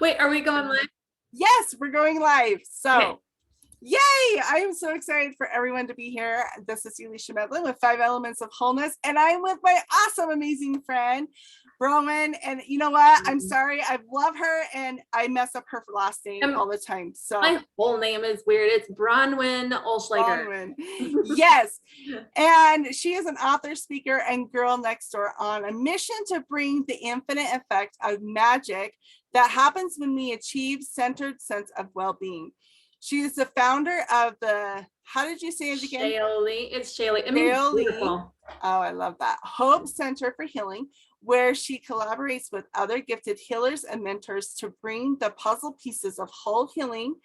Wait, are we going live? Yes, we're going live. So, Okay. Yay! I am so excited for everyone to be here. This is Elisha Medlin with 5 Elements of Wholeness, and I'm with my awesome, amazing friend, Bronwen. And you know what? I'm sorry. I love her, and I mess up her last name all the time. So my whole name is weird. It's Bronwen Oehlschlager. Bronwen. Yes. And she is an author, speaker, and girl next door on a mission to bring the infinite effect of magic that happens when we achieve centered sense of well-being. She is the founder of the, how did you say it again? It's Shaylee. I mean, beautiful. Oh, I love that. Hope Center for Healing, where she collaborates with other gifted healers and mentors to bring the puzzle pieces of whole healing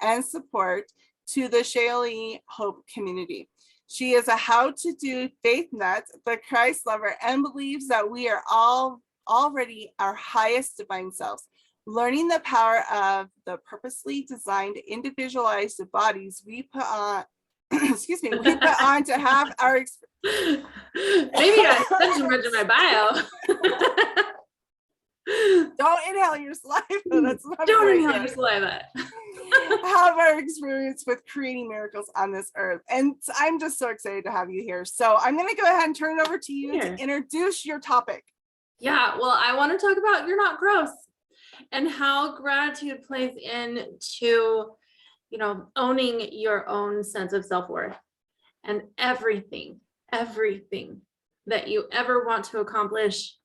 and support to the Shaylee Hope community. She is a how-to-do faith nut, the Christ lover, and believes that we are all already our highest divine selves. Learning the power of the purposely designed, individualized bodies we put on, we put on to have our Maybe I said too much in my bio. Don't inhale your saliva. That's not Don't inhale your saliva. Have our experience with creating miracles on this earth. And I'm just so excited to have you here. So I'm going to go ahead and turn it over to you to introduce your topic. Yeah, well, I want to talk about You're Not Gross and how gratitude plays into, owning your own sense of self-worth and everything that you ever want to accomplish.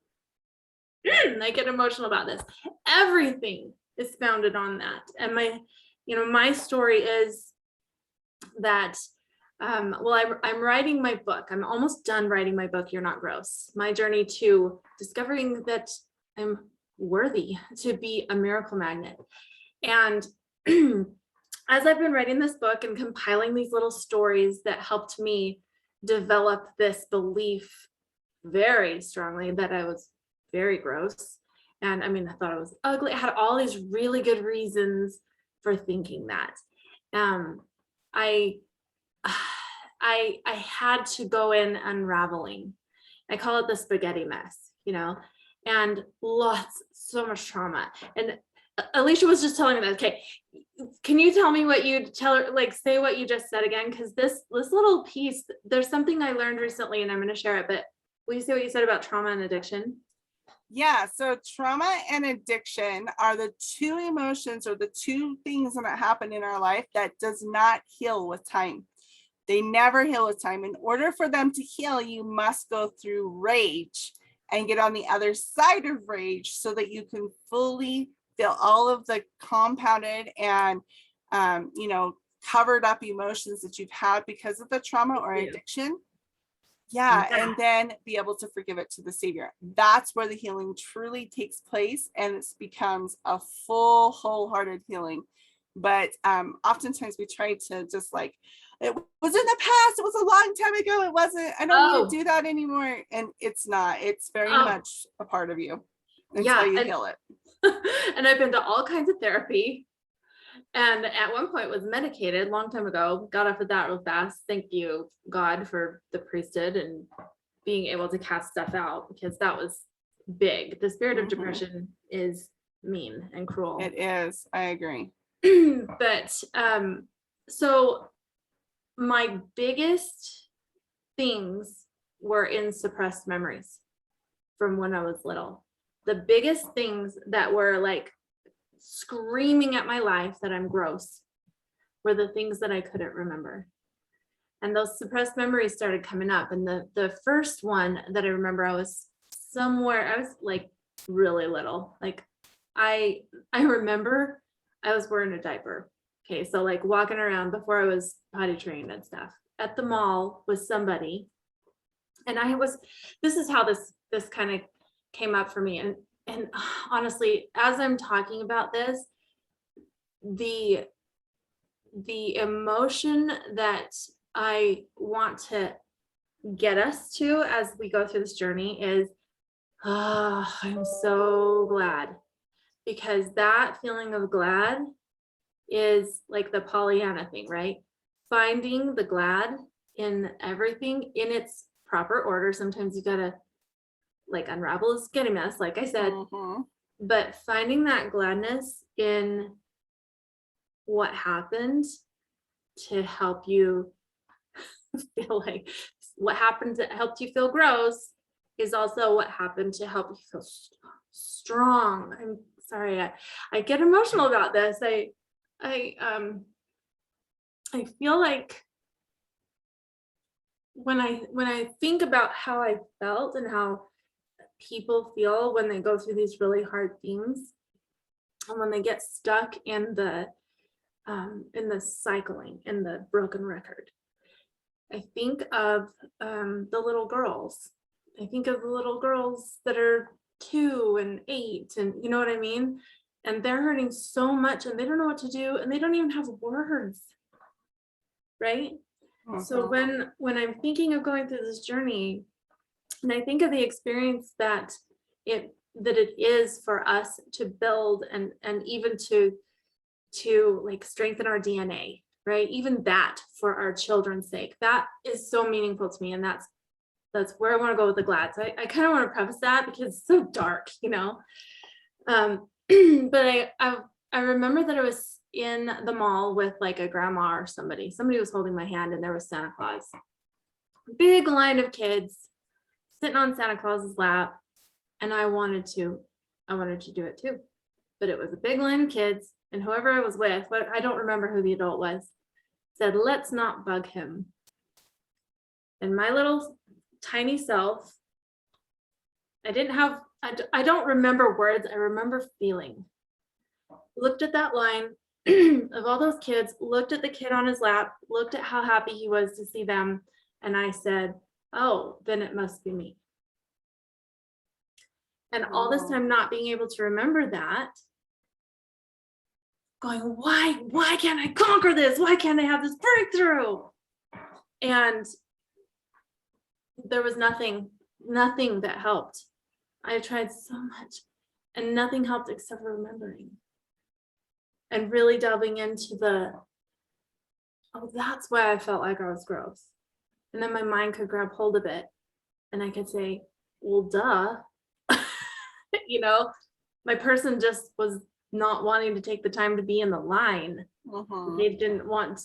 I get emotional about this. Everything is founded on that. And my story is that, I'm writing my book. I'm almost done writing my book, You're Not Gross. My journey to discovering that I'm worthy to be a miracle magnet. And as I've been writing this book and compiling these little stories that helped me develop this belief very strongly that I was very gross. And I thought I was ugly. I had all these really good reasons for thinking that. I had to go in unraveling. I call it the spaghetti mess, and so much trauma. And Alicia was just telling me that, okay, can you tell me what you tell her, say what you just said again? Because this little piece, there's something I learned recently and I'm going to share it, but will you say what you said about trauma and addiction? Yeah, so trauma and addiction are the two emotions or the two things that happen in our life that does not heal with time. They never heal with time. In order for them to heal, you must go through rage and get on the other side of rage so that you can fully feel all of the compounded and, covered up emotions that you've had because of the trauma or addiction. Yeah, and then be able to forgive it to the Savior. That's where the healing truly takes place, and it becomes a full, wholehearted healing. But oftentimes we try to just it was in the past, it was a long time ago, it wasn't, I don't need to do that anymore. And it's not, it's very much a part of you until you heal it. And I've been to all kinds of therapy. And at one point was medicated long time ago, got off of that real fast. Thank you, God, for the priesthood and being able to cast stuff out, because that was big. The spirit of depression is mean and cruel. It is. I agree. But so my biggest things were in suppressed memories from when I was little. The biggest things that were screaming at my life that I'm gross were the things that I couldn't remember. And those suppressed memories started coming up. And the first one that I remember, I was really little. I remember I was wearing a diaper. Okay, so walking around before I was potty trained and stuff at the mall with somebody. And this is how this kind of came up for me. And honestly, as I'm talking about this, the emotion that I want to get us to as we go through this journey is, I'm so glad. Because that feeling of glad is like the Pollyanna thing, right? Finding the glad in everything in its proper order. Sometimes you gotta unravel a skinny mess, like I said, but finding that gladness in what happened to help you feel like what happened that helped you feel gross is also what happened to help you feel strong. I'm sorry, I get emotional about this. I feel like when I think about how I felt and how people feel when they go through these really hard things, and when they get stuck in the cycling, in the broken record, I think of the little girls. I think of the little girls that are 2 and 8, and you know what I mean? And they're hurting so much and they don't know what to do and they don't even have words, right? So when I'm thinking of going through this journey, and I think of the experience that it is for us to build and even to like strengthen our DNA, right? Even that for our children's sake, that is so meaningful to me. And that's where I want to go with the glad. So I kind of want to preface that because it's so dark, you know. But I remember that I was in the mall with like a grandma or somebody was holding my hand and there was Santa Claus. Big line of kids sitting on Santa Claus's lap. And I wanted to do it too. But it was a big line of kids and whoever I was with, but I don't remember who the adult was, said, let's not bug him. And my little tiny self, I don't remember words, I remember feeling. Looked at that line of all those kids, looked at the kid on his lap, looked at how happy he was to see them, and I said, oh, then it must be me. And all this time not being able to remember that, going, why can't I conquer this? Why can't I have this breakthrough? And there was nothing that helped. I tried so much and nothing helped except for remembering and really delving into that's why I felt like I was gross. And then my mind could grab hold of it and I could say, well, duh. You know, my person just was not wanting to take the time to be in the line. They didn't want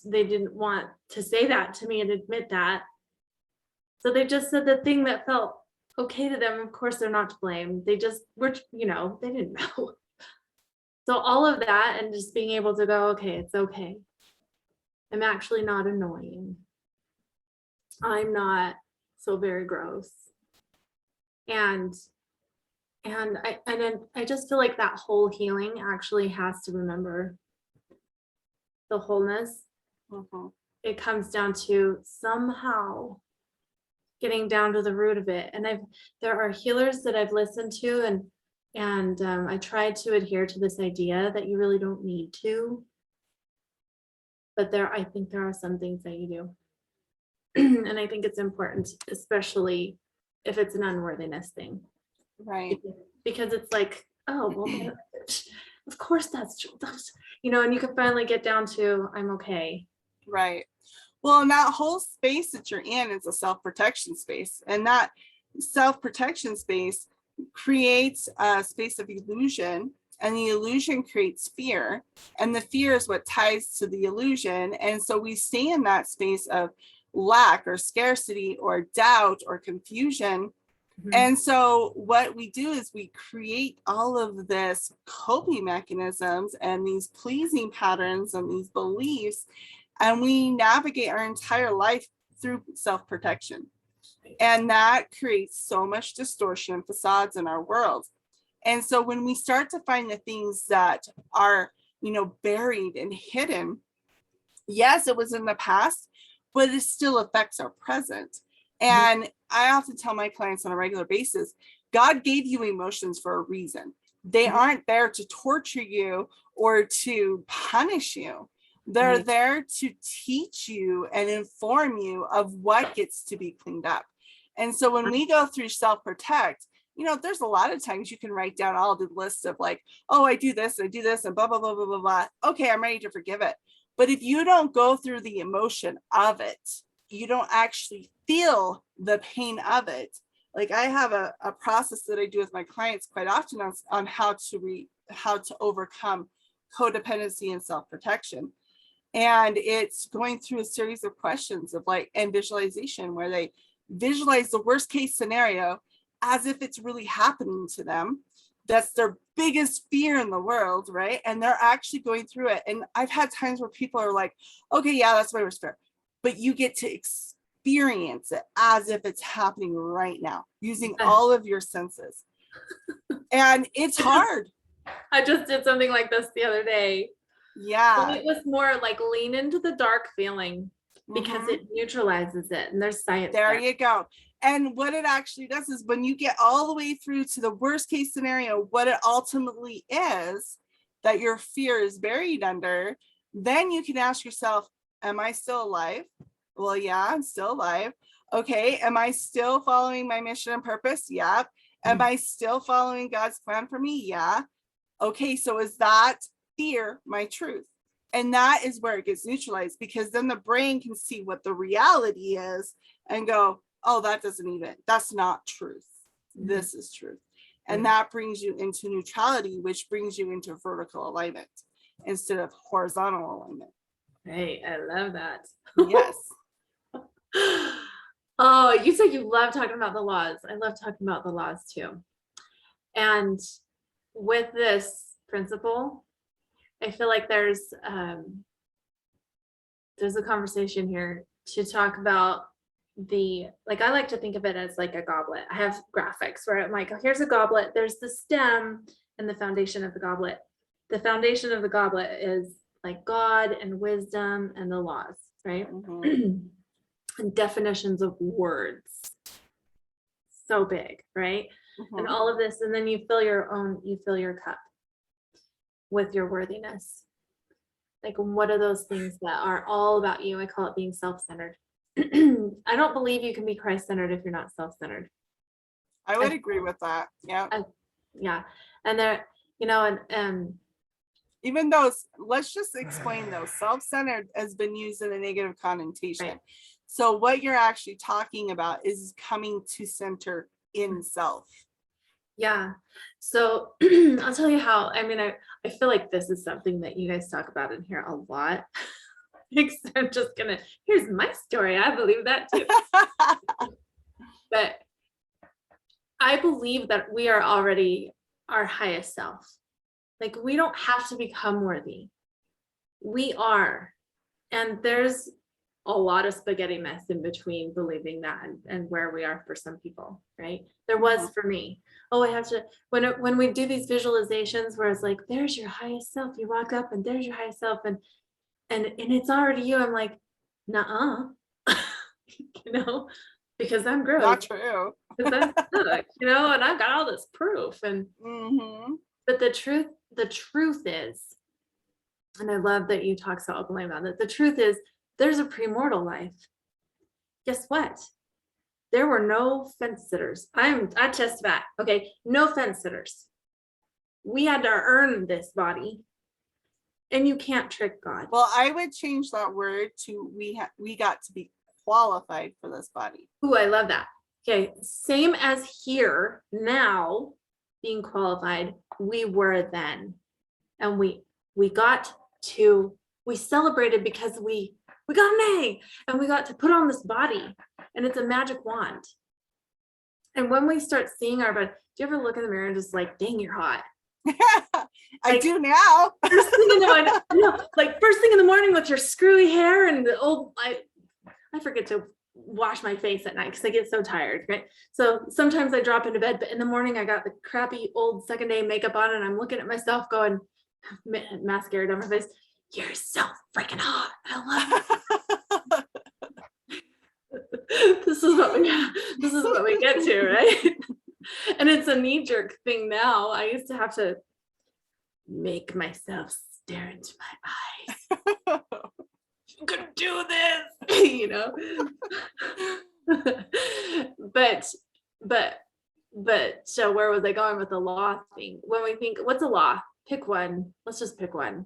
to say that to me and admit that. So they just said the thing that felt okay to them. Of course, they're not to blame. They just were, you know, they didn't know. So all of that and just being able to go, okay, it's okay. I'm actually not annoying. I'm not so very gross. And I just feel like that whole healing actually has to remember the wholeness. It comes down to somehow getting down to the root of it. And there are healers that I've listened to and I tried to adhere to this idea that you really don't need to, but I think there are some things that you do. And I think it's important, especially if it's an unworthiness thing. Right. Because it's like, oh, well, of course that's true. You know, and you can finally get down to, I'm okay. Right. Well, and that whole space that you're in is a self-protection space. And that self-protection space creates a space of illusion. And the illusion creates fear. And the fear is what ties to the illusion. And so we stay in that space of lack or scarcity or doubt or confusion. And so what we do is we create all of this coping mechanisms and these pleasing patterns and these beliefs, and we navigate our entire life through self-protection. And that creates so much distortion and facades in our world. And so when we start to find the things that are, you know, buried and hidden, yes, it was in the past, but it still affects our present. And I often tell my clients on a regular basis, God gave you emotions for a reason. They aren't there to torture you or to punish you. They're there to teach you and inform you of what gets to be cleaned up. And so when we go through self-protect, you know, there's a lot of times you can write down all the lists of like, oh, I do this and blah, blah, blah, blah, blah, blah. Okay, I'm ready to forgive it. But if you don't go through the emotion of it, you don't actually feel the pain of it, Like I have a process that I do with my clients quite often on how to overcome codependency and self-protection. And it's going through a series of questions of like, and visualization, where they visualize the worst case scenario as if it's really happening to them. That's their biggest fear in the world, right? And they're actually going through it. And I've had times where people are like, okay, yeah, that's my worst fear. But you get to experience it as if it's happening right now, using all of your senses. And it's hard. I just did something like this the other day. Yeah. And it was more like lean into the dark feeling, because it neutralizes it. And there's science. There you go. And what it actually does is when you get all the way through to the worst case scenario, what it ultimately is that your fear is buried under, then you can ask yourself, am I still alive? Well, yeah, I'm still alive. Okay. Am I still following my mission and purpose? Yeah. Am I still following God's plan for me? Yeah. Okay. So is that fear my truth? And that is where it gets neutralized, because then the brain can see what the reality is and go, oh, that's not truth. This is truth. And that brings you into neutrality, which brings you into vertical alignment instead of horizontal alignment. Hey, I love that. Yes. Oh, you said you love talking about the laws. I love talking about the laws too. And with this principle, I feel like there's a conversation here to talk about I like to think of it as like a goblet. I have graphics where I'm like, oh, here's a goblet. There's the stem and the foundation of the goblet. The foundation of the goblet is like God and wisdom and the laws, right? And definitions of words. So big, right? And all of this, and then you fill your cup with your worthiness. Like, what are those things that are all about you? I call it being self-centered. I don't believe you can be Christ-centered if you're not self-centered. I would agree with that. Yeah. Yeah. And there, and even though, let's just explain though, self-centered has been used in a negative connotation. Right. So what you're actually talking about is coming to center in self. Yeah. So I'll tell you how. I mean, I feel like this is something that you guys talk about in here a lot. I'm just here's my story. I believe that too. But I believe that we are already our highest self. Like, we don't have to become worthy. We are. And there's a lot of spaghetti mess in between believing that and where we are for some people, right? There was for me. Oh, I have to, when we do these visualizations where it's like, there's your highest self, you walk up and there's your highest self, and it's already you. I'm like, nuh-uh, because I'm gross. Not true. Because I'm stuck, and I've got all this proof. And but the truth is, and I love that you talk so openly about it. The truth is, there's a premortal life. Guess what? There were no fence sitters. I test that. Okay, no fence sitters. We had to earn this body. And you can't trick God. Well, I would change that word to we got to be qualified for this body. Ooh, I love that. Okay, same as here now, being qualified, we were then. And we celebrated because we got an A, and we got to put on this body, and it's a magic wand. And when we start seeing our body, do you ever look in the mirror and just like, dang, you're hot? I do now. First thing in the morning with your screwy hair and the old, I forget to wash my face at night because I get so tired, right? So sometimes I drop into bed, but in the morning I got the crappy old second day makeup on, and I'm looking at myself going, mascara down my face, you're so freaking hot. I love it. This is what we get to, right? And it's a knee-jerk thing now. I used to have to make myself stare into my eyes. I'm gonna do this, but so where was I going with the law thing? When we think, what's a law? Pick one. Let's just pick one.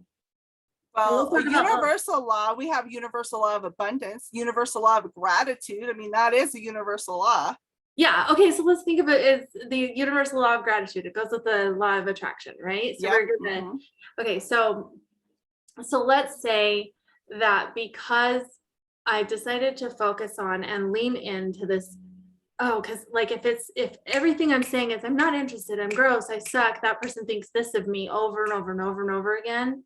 Well, a universal law, we have universal law of abundance, universal law of gratitude. I mean, that is a universal law. Yeah. Okay. So let's think of it as the universal law of gratitude. It goes with the law of attraction, right? So Yep. we're gonna, okay. So let's say that because I decided to focus on and lean into this, because like if everything I'm saying is I'm not interested, I'm gross, I suck, that person thinks this of me over and over and over and over again,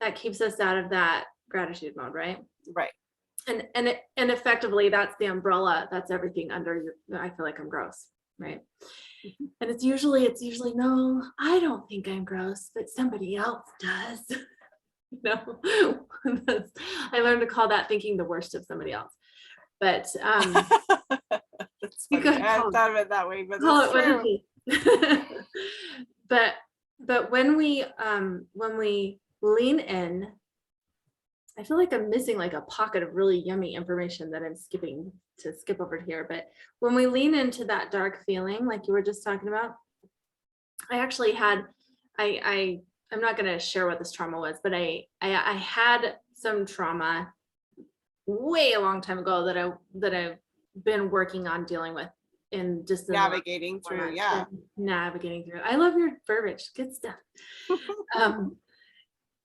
that keeps us out of that gratitude mode, right? Right. And effectively that's the umbrella, that's everything under your, I feel like I'm gross, right? And it's usually no, I don't think I'm gross, but somebody else does. No, I learned to call that thinking the worst of somebody else. But That's you funny. could I hadn't thought of it that way, but call that's it what true. it is. But when we lean in, I feel like I'm missing like a pocket of really yummy information that I'm skipping to skip over here. But when we lean into that dark feeling, like you were just talking about, I actually had, I'm not going to share what this trauma was, but I had some trauma way a long time ago that I've been working on dealing with in just Navigating through. Yeah. Navigating through. I love your verbiage. Good stuff.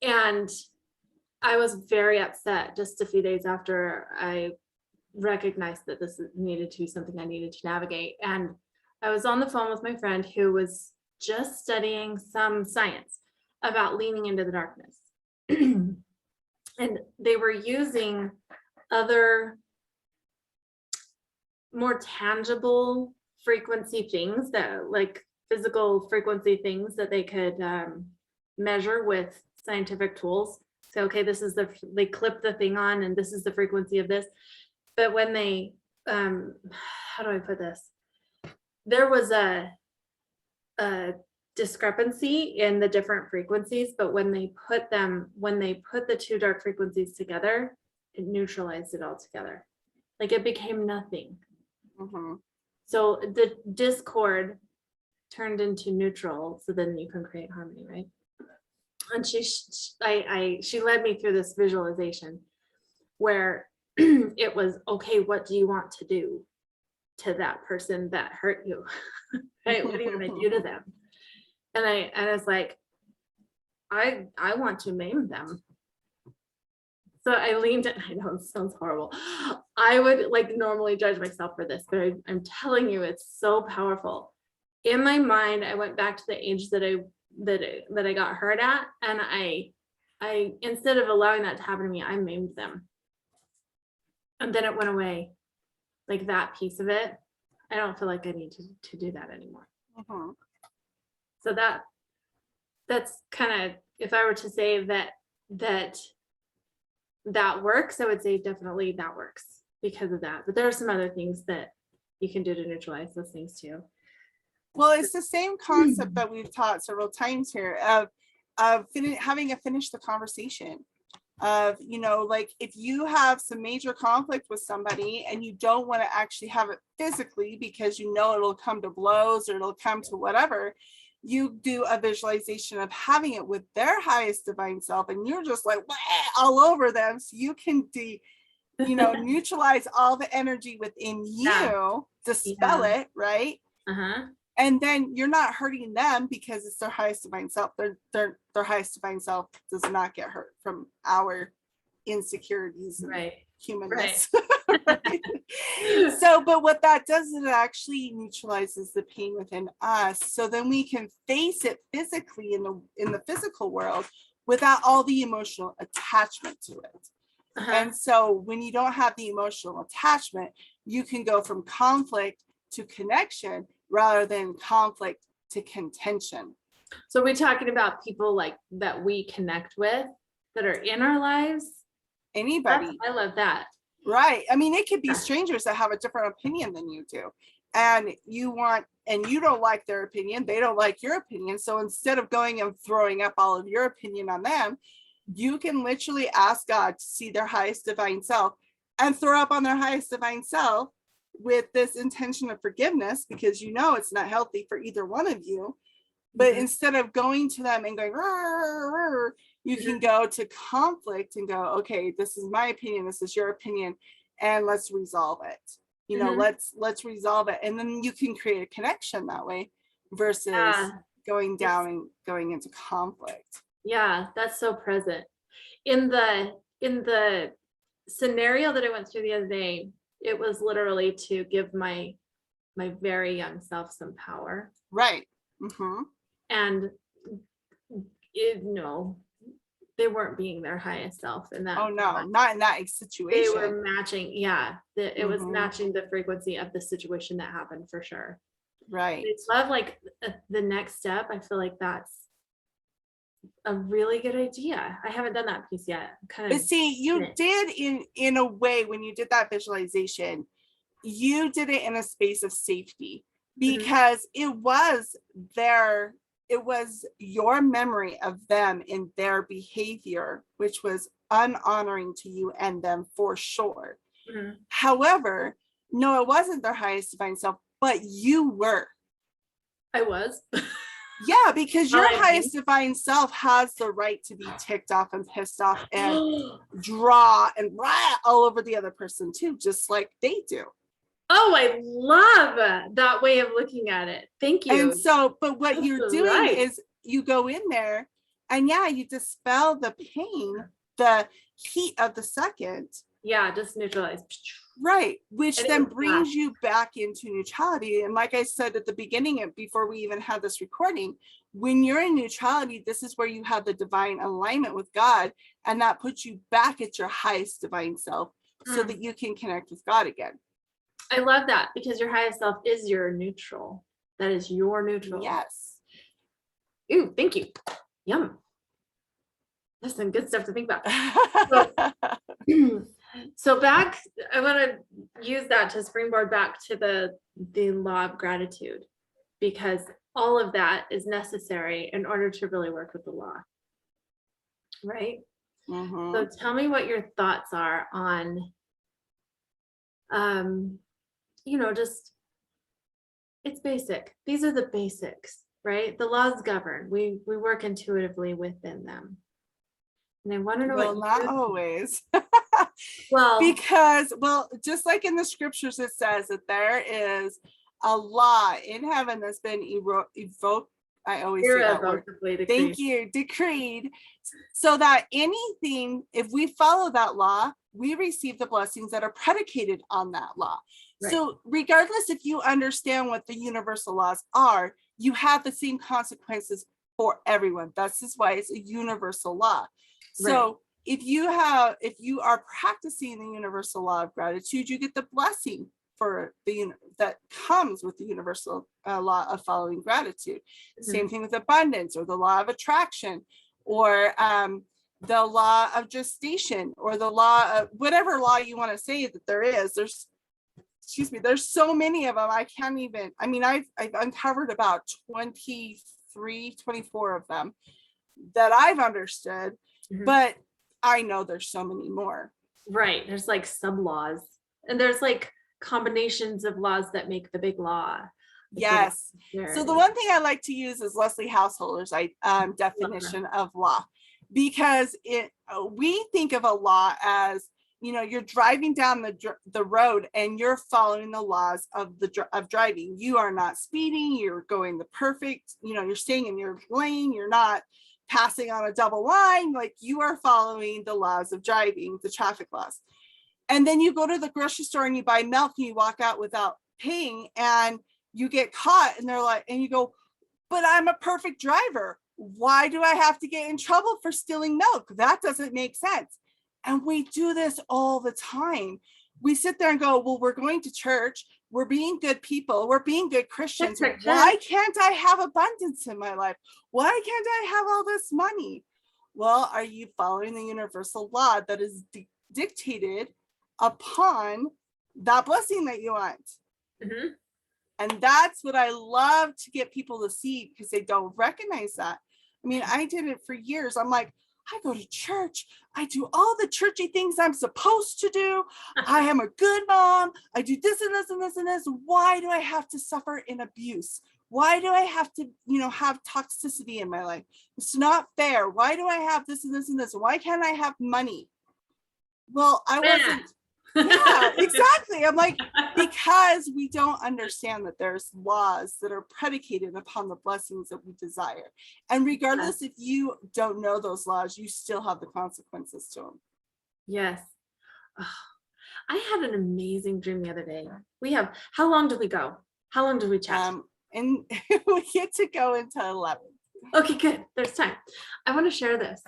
And I was very upset just a few days after I recognized that this needed to be something I needed to navigate. And I was on the phone with my friend who was just studying some science about leaning into the darkness. And they were using other more tangible frequency things, that like physical frequency things that they could measure with scientific tools. So, okay, this is they clip the thing on and this is the frequency of this. But when they, how do I put this? There was a discrepancy in the different frequencies, but when they put the two dark frequencies together, it neutralized it all together. Like it became nothing. Mm-hmm. So the discord turned into neutral, so then you can create harmony, right? And she led me through this visualization where it was, okay, what do you want to do to that person that hurt you? Right? What are you going to do to them? And I was like, I want to maim them. So I leaned in. I know it sounds horrible. I would like normally judge myself for this, but I'm telling you, it's so powerful. In my mind, I went back to the age that I got hurt at, and I instead of allowing that to happen to me, I maimed them. And then it went away. Like that piece of it, I don't feel like I need to do that anymore. Mm-hmm. So that's kind of, if I were to say that works, I would say definitely that works because of that. But there are some other things that you can do to neutralize those things too. Well, it's the same concept that we've taught several times here of having a finish the conversation. Of, you know, like if you have some major conflict with somebody and you don't want to actually have it physically because you know it'll come to blows or it'll come to whatever, you do a visualization of having it with their highest divine self, and you're just like all over them, so you can neutralize all the energy within you, dispel it, right? And then you're not hurting them because it's their highest divine self. Their highest divine self does not get hurt from our insecurities and humanness. Right. So, but what that does is it actually neutralizes the pain within us. So then we can face it physically in the physical world without all the emotional attachment to it. And so when you don't have the emotional attachment, you can go from conflict to connection rather than conflict to contention. So we're talking about people like that we connect with that are in our lives. Anybody. I love that. Right. I mean, it could be strangers that have a different opinion than you do. And you don't like their opinion. They don't like your opinion. So instead of going and throwing up all of your opinion on them, you can literally ask God to see their highest divine self and throw up on their highest divine self with this intention of forgiveness, because you know it's not healthy for either one of you. But instead of going to them and going, you can go to conflict and go, okay, this is my opinion, this is your opinion, and let's resolve it. You know, Mhm. let's resolve it. And then you can create a connection that way versus Yeah. going down It's, and going into conflict. yeah, that's so present. In the scenario that I went through the other day, it was literally to give my very young self some power. Right. Mm-hmm. And no, they weren't being their highest self in that Oh no, moment. not in that They situation. were matching, yeah, it was Mm-hmm. matching the frequency of the situation that happened for sure. Right. It's love, like the next step. I feel like that's a really good idea. I haven't done that piece yet. I'm kind But of see, in you it. did in a way when you did that visualization, you did it in a space of safety Mhm. because it was your memory of them and their behavior, which was unhonoring to you and them for sure. Mhm. However, no, it wasn't their highest divine self, but you were. I was. Yeah, because Well, your I mean. highest divine self has the right to be ticked off and pissed off and draw and rah all over the other person too, just like they do. Oh, I love that way of looking at it. Thank And you. so, but what That's you're doing right. is you go in there and yeah, you dispel the pain, the heat of the second, Yeah, just neutralize. right? Which And it then was fast. brings you back into neutrality. And like I said at the beginning, before we even had this recording, when you're in neutrality, this is where you have the divine alignment with God. And that puts you back at your highest divine self so that you can connect with God again. I love that because your highest self is your neutral. That is your neutral. Yes. Ooh, thank you. Yum. That's some good stuff to think about. So, so back, I want to use that to springboard back to the law of gratitude, because all of that is necessary in order to really work with the law, right? Mhm. So tell me what your thoughts are on, just it's basic. These are the basics, right? The laws govern. We work intuitively within them. And I want to know Well, what you not think. always. Well, Because, well, just like in the scriptures, it says that there is a law in heaven that's been evoked. I always say that word. irrevocably decreed. Thank you, decreed. So that anything, if we follow that law, we receive the blessings that are predicated on that law. Right. So regardless if you understand what the universal laws are, you have the same consequences for everyone. That's why it's a universal law. So Right. if you are practicing the universal law of gratitude, you get the blessing for that comes with the universal law of following gratitude. Same thing with abundance or the law of attraction or the law of gestation or the law of whatever law you want to say that there is. There's so many of them. I've uncovered about 23, 24 of them that I've understood, but I know there's so many more. Right. There's like sub laws, and there's like combinations of laws that make the big law. Yes. So the one thing I like to use is Leslie Householder's definition of law, because we think of a law as, you're driving down the road and you're following the laws of driving. You are not speeding. You're going the perfect. You're staying in your lane. You're not passing on a double line. Like, you are following the laws of driving, the traffic laws. And then you go to the grocery store and you buy milk and you walk out without paying and you get caught, and they're like, and you go, but I'm a perfect driver. Why do I have to get in trouble for stealing milk? That doesn't make sense. And we do this all the time. We sit there and go, well, we're going to church. We're being good people. We're being good Christians. Why can't I have abundance in my life? Why can't I have all this money? Well, are you following the universal law that is dictated upon that blessing that you want? And that's what I love to get people to see, because they don't recognize that. I mean, I did it for years. I'm like, I go to church. I do all the churchy things I'm supposed to do. I am a good mom. I do this and this and this and this. Why do I have to suffer in abuse? Why do I have to, have toxicity in my life? It's not fair. Why do I have this and this and this? Why can't I have money? Well, I wasn't. Yeah, exactly. I'm like, because we don't understand that there's laws that are predicated upon the blessings that we desire. And regardless if you don't know those laws, you still have the consequences to them. Yes. Oh, I had an amazing dream the other day. How long did we go? How long did we chat? And we get to go into 11. Okay, good. There's time. I want to share this.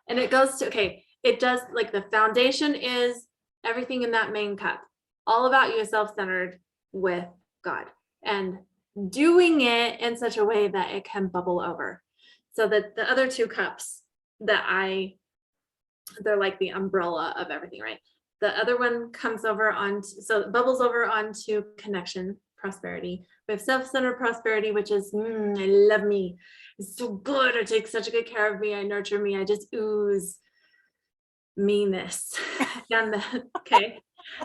And it goes to, okay, it does, like, the foundation is everything in that main cup. All about you is self-centered with God, and doing it in such a way that it can bubble over. So that the other two cups they're like the umbrella of everything, right? The other one comes over so it bubbles over onto connection, prosperity. We have self-centered prosperity, which is, I love me. It's so good. I take such a good care of me. I nurture me. I just ooze meanness. Okay.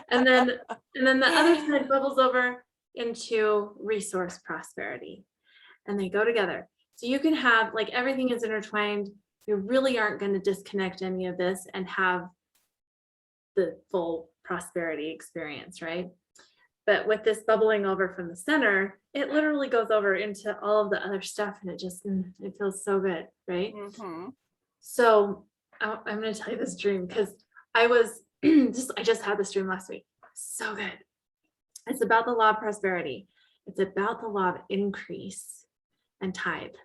And then the other side bubbles over into resource prosperity, and they go together. So you can have, like, everything is intertwined. You really aren't going to disconnect any of this and have the full prosperity experience, right? But with this bubbling over from the center, it literally goes over into all of the other stuff, and it feels so good, right? Mm-hmm. So I'm going to tell you this dream, because I just had this dream last week. So good. It's about the law of prosperity. It's about the law of increase and tithe.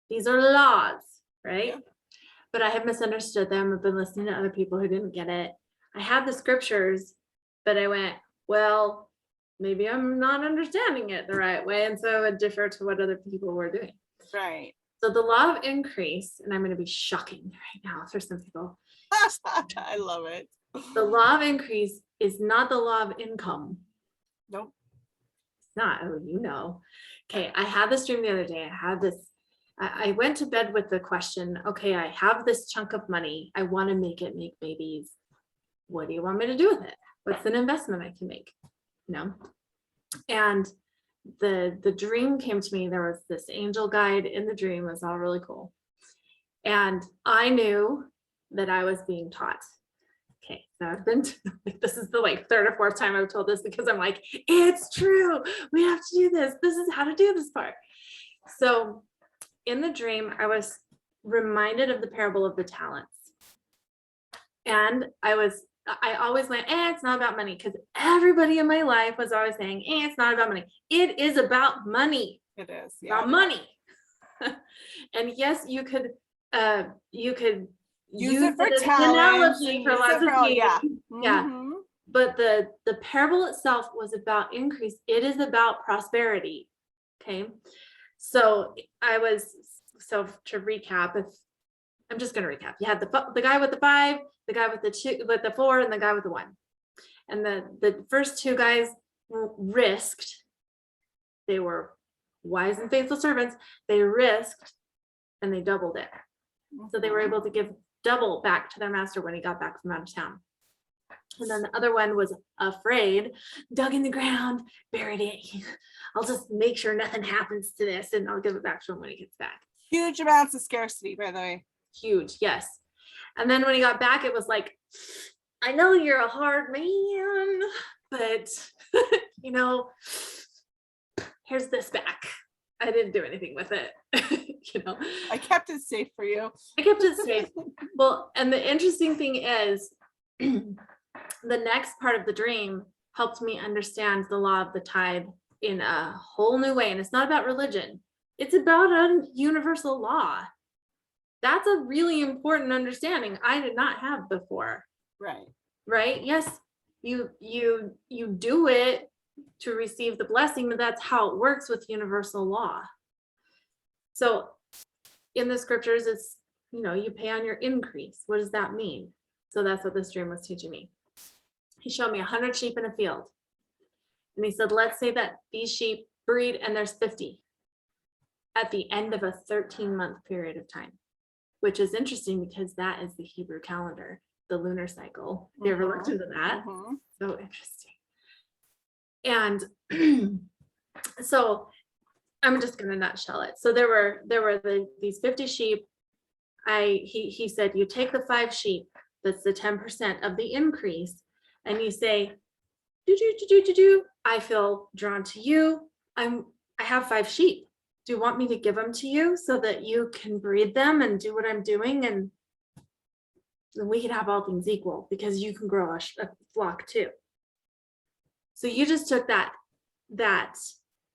These are laws, right? Yeah. But I have misunderstood them. I've been listening to other people who didn't get it. I have the scriptures, but I went, well, maybe I'm not understanding it the right way. And so I would defer to what other people were doing. Right. So the law of increase, and I'm going to be shocking right now for some people. I love it. The law of increase is not the law of income. Nope. It's not. Oh, you know. Okay. I had this dream the other day. I went to bed with the question, okay, I have this chunk of money. I want to make it make babies. What do you want me to do with it? What's an investment I can make? You know? And the dream came to me. There was this angel guide in the dream. It was all really cool. And I knew that I was being taught. Okay, so I've been this is the third or fourth time I've told this, because I'm like, it's true. We have to do this. This is how to do this part. So in the dream, I was reminded of the parable of the talents. And I always went, it's not about money, because everybody in my life was always saying, it's not about money. It is about money. It is, yeah. About money. And yes, you could use it for talent, for lots of things. Yeah. Mm-hmm. Yeah. But the parable itself was about increase. It is about prosperity. Okay. So to recap, I'm just going to recap. You had the guy with the 5, the guy with the 2, with the 4, and the guy with the 1. And the first two guys risked. They were wise and faithful servants. They risked and they doubled it. So they were able to give double back to their master when he got back from out of town. And then the other one was afraid, dug in the ground, buried it. I'll just make sure nothing happens to this, and I'll give it back to him when he gets back. Huge amounts of scarcity, by the way. Huge, yes. And then when he got back, it was like, I know you're a hard man, but here's this back. I didn't do anything with it. I kept it safe for you. I kept it safe. Well, and the interesting thing is, the next part of the dream helped me understand the law of the tithe in a whole new way. And it's not about religion. It's about a universal law. That's a really important understanding I did not have before. Right. Yes, you do it to receive the blessing, but that's how it works with universal law. So in the scriptures, it's, you pay on your increase. What does that mean? So that's what this dream was teaching me. He showed me 100 sheep in a field. And he said, let's say that these sheep breed and there's 50 at the end of a 13-month period of time, which is interesting because that is the Hebrew calendar, the lunar cycle. You ever looked into that? So interesting. And so I'm just going to nutshell it. So there were these 50 sheep. He said, you take the 5 sheep, that's the 10% of the increase, and you say, do, do, do, do, do, do, I feel drawn to you. I have 5 sheep. Do you want me to give them to you so that you can breed them and do what I'm doing? And then we can have all things equal because you can grow a flock too. So you just took that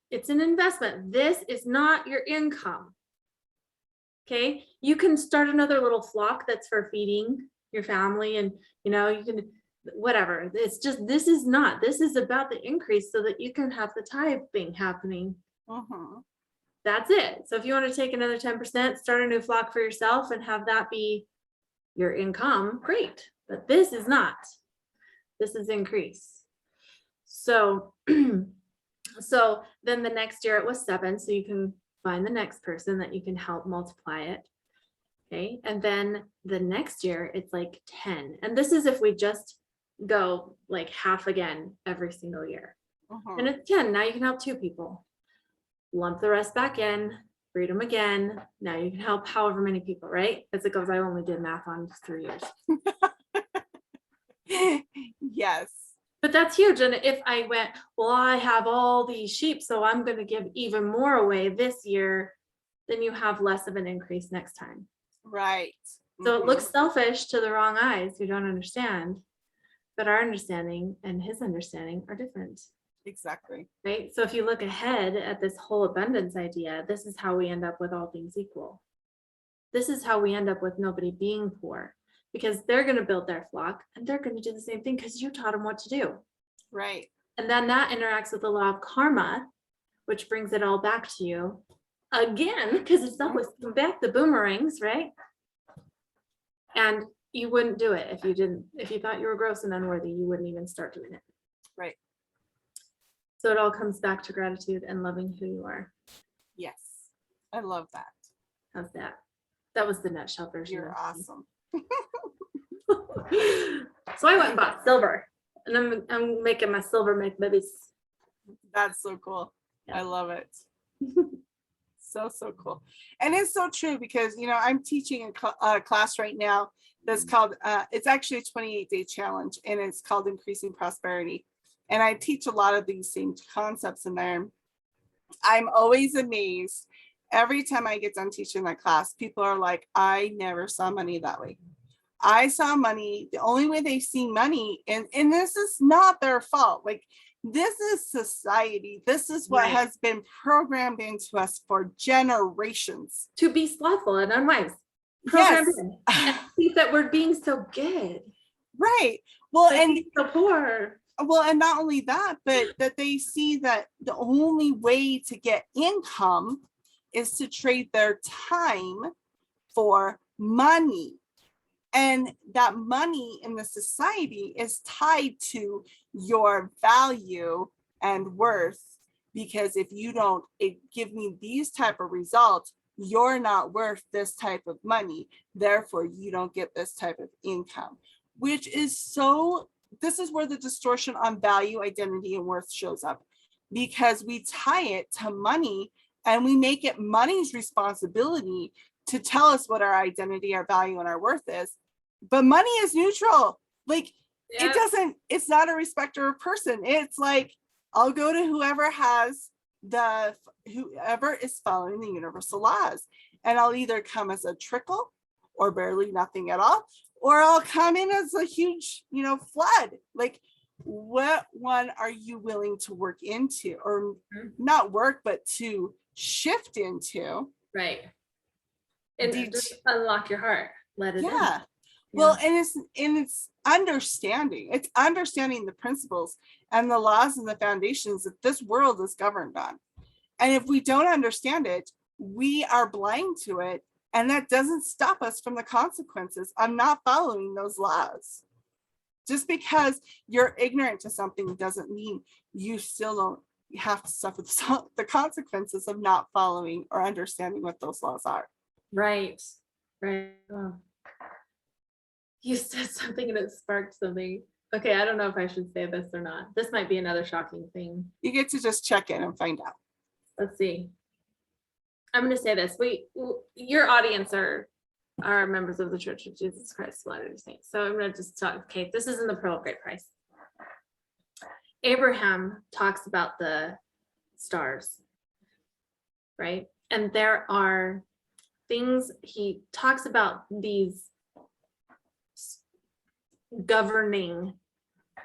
it's an investment. This is not your income. Okay. You can start another little flock that's for feeding your family, and you can, whatever. It's just, this is about the increase so that you can have the tithe thing happening. That's it. So if you want to take another 10%, start a new flock for yourself and have that be your income, great. But this is not. This is increase. So, so then the next year it was 7. So you can find the next person that you can help multiply it. Okay. And then the next year it's like 10. And this is if we just go like half again every single year. And it's 10. Now you can help 2 people. Lump the rest back in, breed them again. Now you can help however many people, right? As it goes, I only did math on 3 years. Yes. But that's huge. And if I went, well, I have all these sheep, so I'm going to give even more away this year, then you have less of an increase next time. Right. So it looks selfish to the wrong eyes who don't understand, but our understanding and his understanding are different. Exactly. Right. So if you look ahead at this whole abundance idea, this is how we end up with all things equal. This is how we end up with nobody being poor, because they're going to build their flock and they're going to do the same thing because you taught them what to do. Right. And then that interacts with the law of karma, which brings it all back to you again, because it's always back the boomerangs, right? And you wouldn't do it if you thought you were gross and unworthy, you wouldn't even start doing it. Right. So it all comes back to gratitude and loving who you are. Yes. I love that. How's that? That was the nutshell version. You're awesome. So I went and bought silver, and I'm making my silver make babies. That's so cool. Yeah. I love it. So cool. And it's so true because, I'm teaching a class right now that's called, it's actually a 28-day challenge, and it's called Increasing Prosperity. And I teach a lot of these same concepts in there. I'm always amazed. Every time I get done teaching that class, people are like, I never saw money that way. I saw money, the only way they see money, and this is not their fault. Like, this is society. This is what has been programmed into us for generations. To be slothful and unwise. Yes. And think that we're being so good. Right. Well, and so poor. Well, and not only that, but that they see that the only way to get income is to trade their time for money. And that money in the society is tied to your value and worth, because if you don't give me these type of results, you're not worth this type of money. Therefore, you don't get this type of income, which is so, this is where the distortion on value, identity, and worth shows up, because we tie it to money and we make it money's responsibility to tell us what our identity, our value, and our worth is. But money is neutral. Like, it's not a respecter of person. It's like, I'll go to whoever is following the universal laws, and I'll either come as a trickle or barely nothing at all, or I'll come in as a huge, flood. Like, what one are you willing to work into, or not work, but to shift into? Right. And just unlock your heart. Let it in. Yeah. Well, and it's understanding. It's understanding the principles and the laws and the foundations that this world is governed on. And if we don't understand it, we are blind to it. And that doesn't stop us from the consequences of not following those laws. Just because you're ignorant to something doesn't mean you still don't have to suffer the consequences of not following or understanding what those laws are. Right. Oh. You said something and it sparked something. Okay, I don't know if I should say this or not. This might be another shocking thing. You get to just check in and find out. Let's see. I'm going to say this. Your audience are members of the Church of Jesus Christ of Latter-day Saints. So I'm going to just talk. Okay, this is in the Pearl of Great Price. Abraham talks about the stars, right? And there are things, he talks about these governing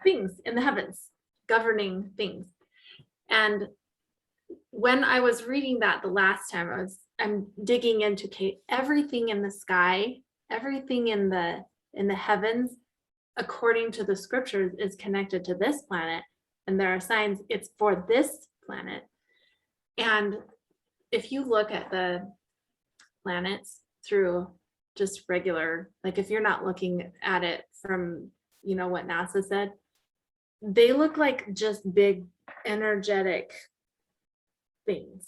things in the heavens, governing things. And when I was reading that the last time, I'm digging into everything in the sky, everything in the heavens, according to the scriptures, is connected to this planet. And there are signs it's for this planet. And if you look at the planets through just regular, like if you're not looking at it from, you know, what NASA said, they look like just big energetic things.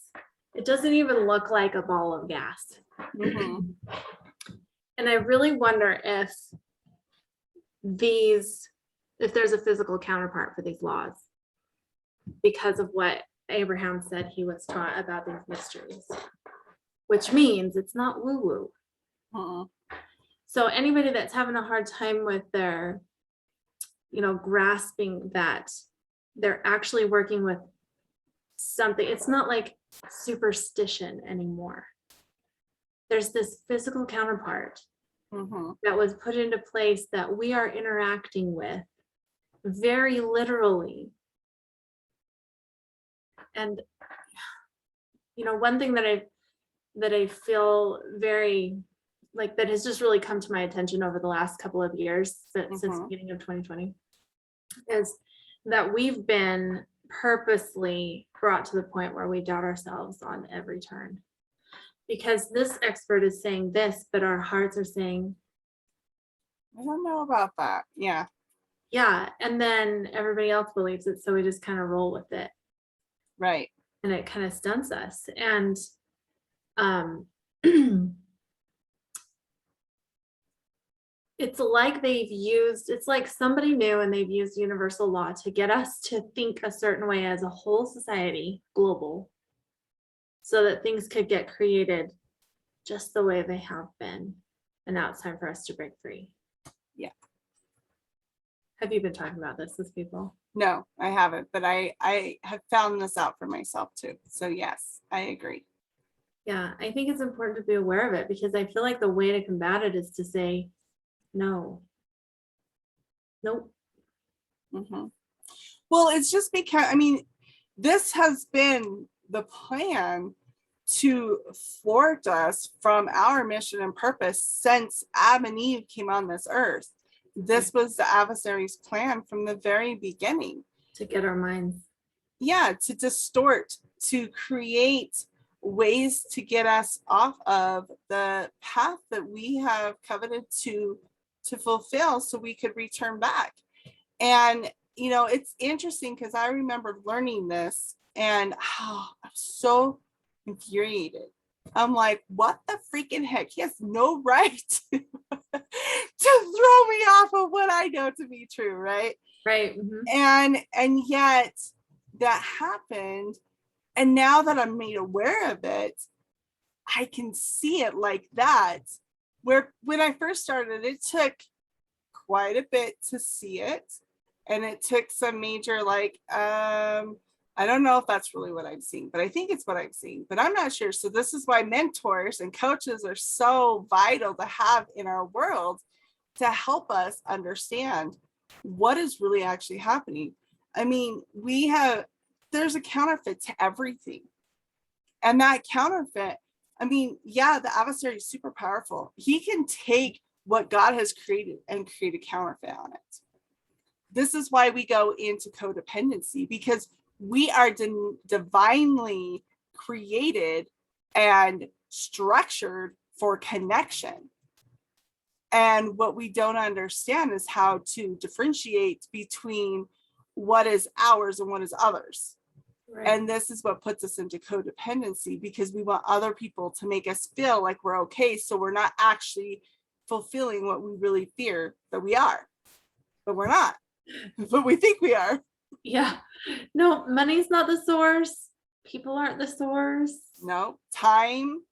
It doesn't even look like a ball of gas. Mhm. And I really wonder if there's a physical counterpart for these laws, because of what Abraham said he was taught about these mysteries, which means it's not woo-woo. Uh-uh. So anybody that's having a hard time with their, you know, grasping that they're actually working with something, it's not like superstition anymore. There's this physical counterpart Mhm. that was put into place that we are interacting with very literally. And, you know, one thing that I feel very like that has just really come to my attention over the last couple of years since the beginning of 2020 is that we've been purposely brought to the point where we doubt ourselves on every turn, because this expert is saying this, but our hearts are saying, I don't know about that. Yeah. yeah, and then everybody else believes it, so we just kind of roll with it, Right. and it kind of stunts us. And it's like somebody new and they've used universal law to get us to think a certain way as a whole society, global, so that things could get created just the way they have been. And now it's time for us to break free. Yeah. Have you been talking about this with people? No, I haven't, but I have found this out for myself too. So yes, I agree. Yeah, I think it's important to be aware of it, because I feel like the way to combat it is to say, no. Nope. Mhm. Well, it's just because, I mean, this has been the plan to thwart us from our mission and purpose since Adam and Eve came on this earth. This was the adversary's plan from the very beginning. To get our minds. Yeah, to distort, to create ways to get us off of the path that we have coveted to fulfill so we could return back. And you know, it's interesting because I remember learning this and I'm so infuriated. I'm like, what the freaking heck? He has no right to throw me off of what I know to be true, right? Right. Mm-hmm. And yet that happened. And now that I'm made aware of it, I can see it like that. Where when I first started, it took quite a bit to see it. And it took some major, like, I don't know if that's really what I'm seeing, but I think it's what I'm seeing, but I'm not sure. So this is why mentors and coaches are so vital to have in our world to help us understand what is really actually happening. I mean, there's a counterfeit to everything. And that counterfeit, I mean, yeah, the adversary is super powerful. He can take what God has created and create a counterfeit on it. This is why we go into codependency, because we are divinely created and structured for connection. And what we don't understand is how to differentiate between what is ours and what is others. Right. And this is what puts us into codependency, because we want other people to make us feel like we're okay. So we're not actually fulfilling what we really fear that we are, but we're not. But we think we are. Yeah. No, money's not the source. People aren't the source. No. Time's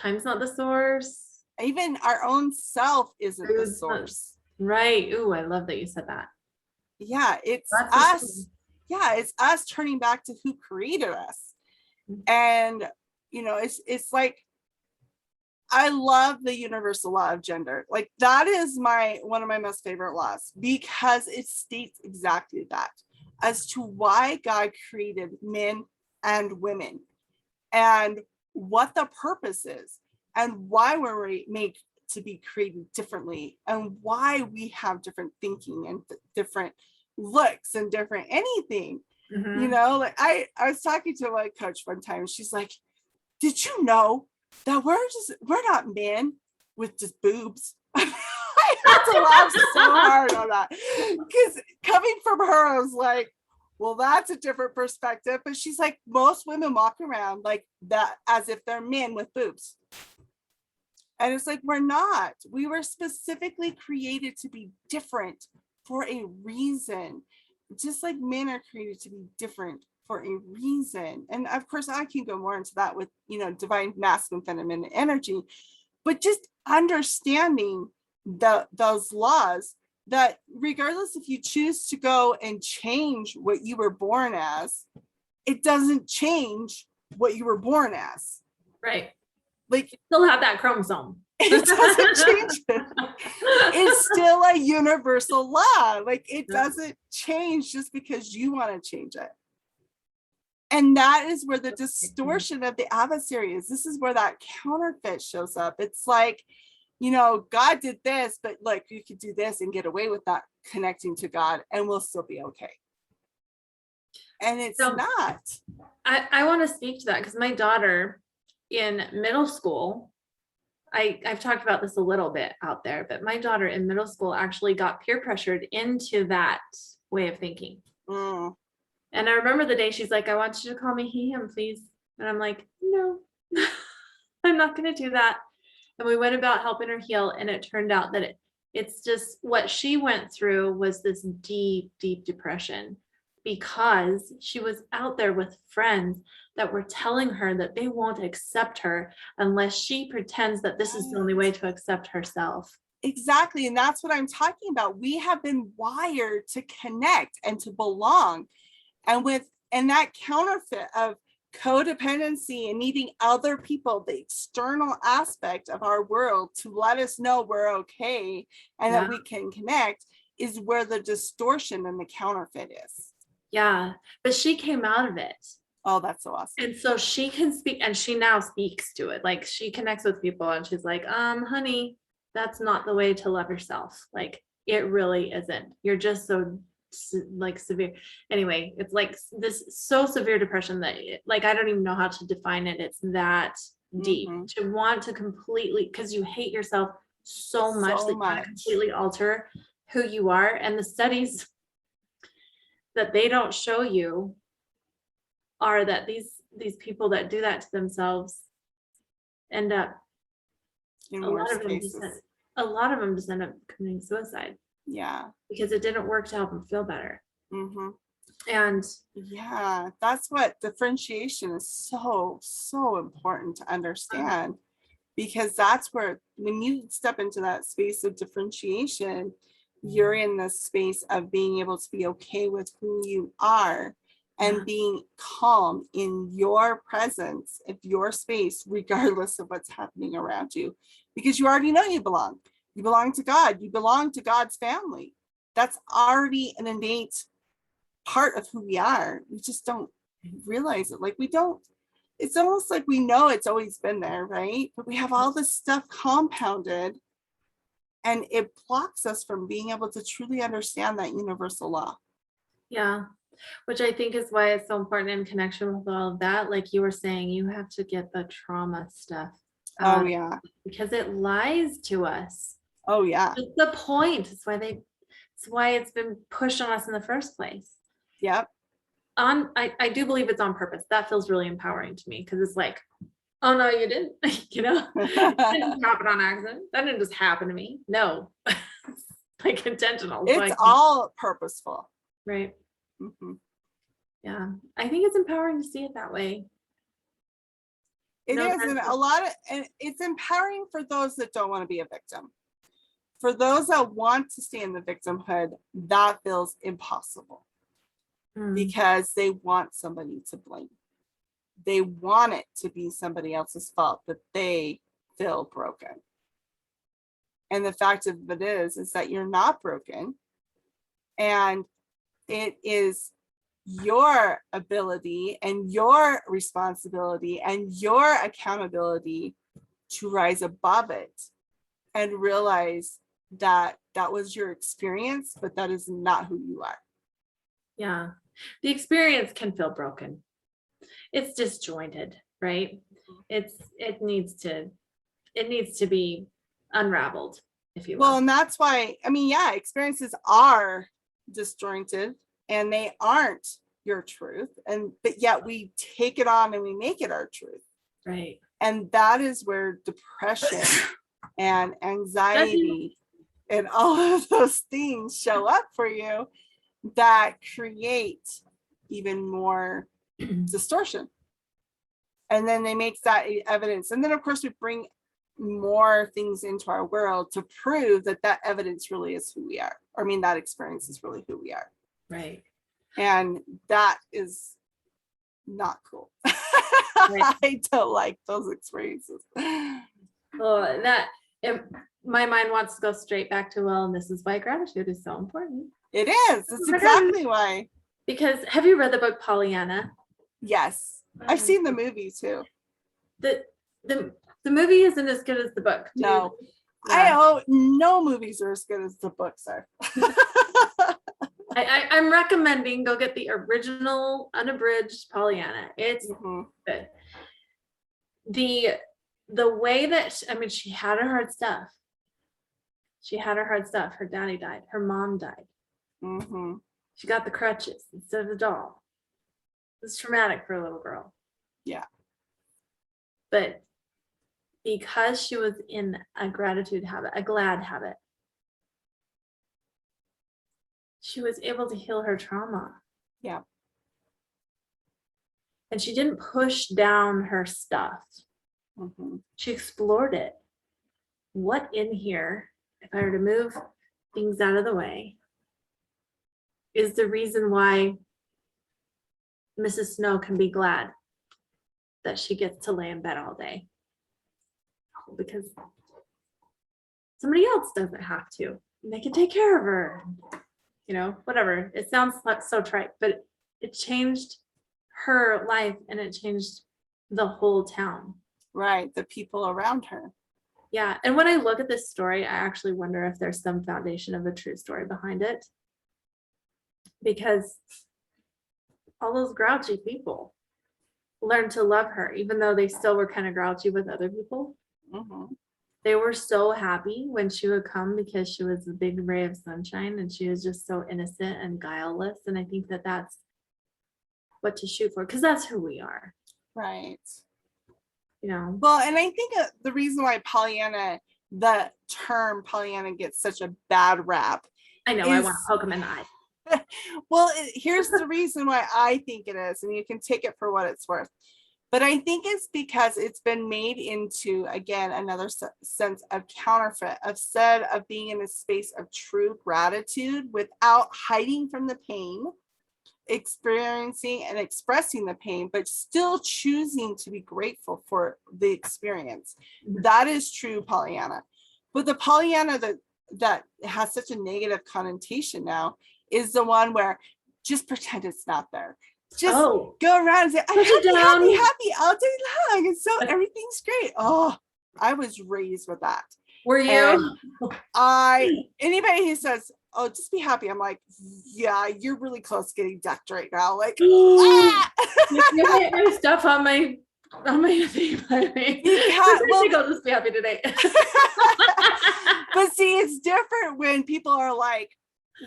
not the source. Even our own self isn't the source. Right. Ooh, I love that you said that. Yeah, it's us yeah, it's us turning back to who created us. And, it's like, I love the universal law of gender. Like that is one of my most favorite laws, because it states exactly that, as to why God created men and women and what the purpose is and why we're made to be created differently and why we have different thinking and different looks and different anything. Like I was talking to my coach one time. She's like, did you know that we're not men with just boobs? I had to laugh so hard on that, because coming from her, I was like, well, that's a different perspective. But she's like, most women walk around like that as if they're men with boobs. And it's like, we're not. We were specifically created to be different for a reason. Just like men are created to be different for a reason. And of course, I can go more into that with, divine masculine, feminine energy, but just understanding those laws, that regardless if you choose to go and change what you were born as, it doesn't change what you were born as. Right. Like you still have that chromosome. It doesn't change it. It's still a universal law. Like it doesn't change just because you want to change it. And that is where the distortion of the adversary is. This is where that counterfeit shows up. It's like, God did this, but like you could do this and get away with that connecting to God and we'll still be okay. And it's not. I want to speak to that because my daughter in middle school, I've talked about this a little bit out there, but my daughter in middle school actually got peer pressured into that way of thinking. And I remember the day she's like, I want you to call me he, him, please. And I'm like, no, I'm not going to do that. And we went about helping her heal. And it turned out that it's just what she went through was this deep, deep depression, because she was out there with friends that were telling her that they won't accept her unless she pretends that this is the only way to accept herself. Exactly. And that's what I'm talking about. We have been wired to connect and to belong. And that counterfeit of codependency and needing other people, the external aspect of our world to let us know we're okay and that we can connect, is where the distortion and the counterfeit is. Yeah. But she came out of it. Oh, that's so awesome. And so she can speak, and she now speaks to it. Like she connects with people and she's like, honey, that's not the way to love yourself. Like it really isn't. You're just so like severe. Anyway, it's like this so severe depression that like, I don't even know how to define it. It's that deep to want to completely, because you hate yourself so much that you want to completely alter who you are. And the studies that they don't show you are that these people that do that to themselves end up, a lot of them just end up committing suicide. Yeah, because it didn't work to help them feel better. And yeah, that's what differentiation is so important to understand, because that's where when you step into that space of differentiation, you're in the space of being able to be okay with who you are and being calm in your presence of your space, regardless of what's happening around you, because you already know you belong. You belong to God. You belong to God's family. That's already an innate part of who we are. We just don't realize it. Like we don't, it's almost like we know it's always been there, right? But we have all this stuff compounded and it blocks us from being able to truly understand that universal law. Yeah, which I think is why it's so important in connection with all of that. Like you were saying, you have to get the trauma stuff out. Oh yeah. Because it lies to us. Oh yeah. It's the point. It's why it's been pushed on us in the first place. Yep. I do believe it's on purpose. That feels really empowering to me, because it's like, oh no, you didn't. It didn't happen on accident. That didn't just happen to me. No. Like intentional. It's all purposeful. Right. Yeah. I think it's empowering to see it that way. It is, and it's empowering for those that don't want to be a victim. For those that want to stay in the victimhood, that feels impossible. because they want somebody to blame. They want it to be somebody else's fault that they feel broken. And the fact of it is that you're not broken. And it is your ability and your responsibility and your accountability to rise above it and realize that that was your experience, but that is not who you are. Yeah. The experience can feel broken. It's disjointed, right? It needs to be unraveled, if you will. Well, and that's why, I mean, yeah, experiences are disjointed and they aren't your truth. But yet we take it on and we make it our truth. Right. And that is where depression and anxiety and all of those things show up for you that create even more distortion. And then they make that evidence. And then, of course, we bring more things into our world to prove that that evidence really is who we are. I mean, that experience is really who we are. Right. And that is not cool. Right. I don't like those experiences. Well, my mind wants to go straight back to, well, and this is why gratitude is so important. It is. It's exactly why. Because have you read the book Pollyanna? Yes. I've seen the movie too. The movie isn't as good as the book. No. Yeah. No movies are as good as the books are. I'm recommending go get the original unabridged Pollyanna. It's good. The way that she had her hard stuff. Her daddy died. Her mom died. She got the crutches instead of the doll. It's traumatic for a little girl. Yeah. But because she was in a gratitude habit, a glad habit, she was able to heal her trauma. Yeah. And she didn't push down her stuff. She explored it. What in here, if I were to move things out of the way, is the reason why Mrs. Snow can be glad that she gets to lay in bed all day? Because somebody else doesn't have to. And they can take care of her. Whatever. It sounds so trite, but it changed her life and it changed the whole town. Right. The people around her. Yeah. And when I look at this story, I actually wonder if there's some foundation of a true story behind it. Because all those grouchy people learned to love her, even though they still were kind of grouchy with other people. They were so happy when she would come because she was a big ray of sunshine and she was just so innocent and guileless. And I think that that's what to shoot for, because that's who we are. Right. Well, and I think the reason why the term Pollyanna gets such a bad rap. I know, I want to poke him in the eye. Well, here's the reason why I think it is, and you can take it for what it's worth. But I think it's because it's been made into, again, another sense of counterfeit, of being in a space of true gratitude without hiding from the pain, experiencing and expressing the pain, but still choosing to be grateful for the experience. That is true Pollyanna. But the Pollyanna that has such a negative connotation now is the one where just pretend it's not there. Just go around and say, I'm happy all day long. And so everything's great. Oh, I was raised with that. Were you? Anybody who says, oh, just be happy. I'm like, yeah, you're really close to getting decked right now. Like, you have my stuff on my thing. I'll just be happy today. But see, it's different when people are like,